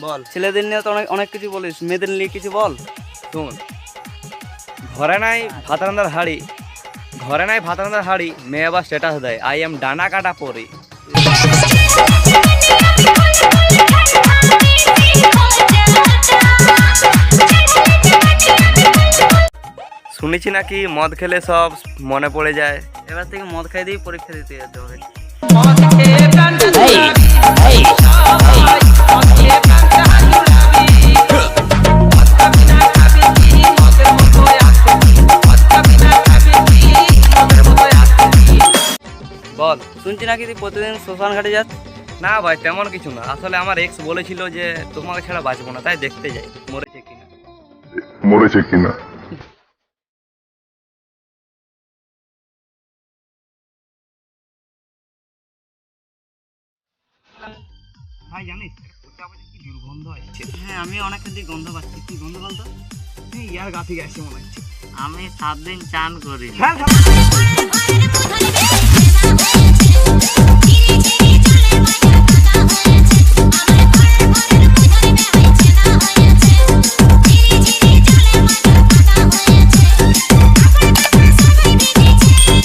বল। ছেলেদের নিয়ে তো অনেক অনেক কিছু বলিস, মেয়েদের নিয়ে কিছু বল। শোন, ঘরে নাই ভাত রান্নার হাড়ি, ঘরে নাই ভাত রান্নার হাড়ি, মেয়ে আবার স্ট্যাটাস দেয় আই এম ডানা কাটা পরি। শুনেছি নাকি মদ খেলে সব মনে পড়ে যায়। এবার থেকে মদ খাই দিয়ে পরীক্ষা দিতে যেতে হবে। বল। শুনছি নাকি তুই প্রতিদিন শ্মশান ঘাটে যাস। না ভাই, তেমন কিছু না, আসলে আমার এক্স বলেছিল যে তোমাকে ছাড়া বাঁচবো না, তাই দেখতে যাই মরেছে কিনা। ভাই জানিস পোচা পচা কি দুর্গন্ধ আসছে। হ্যাঁ, আমি অনেকক্ষণ দিয়ে গন্ধ পাচ্ছি। কি গন্ধ বলতো? ইয়ার গা থেকে আসছে মনে হচ্ছে। আমি 7 দিন চান করি। হ্যাঁ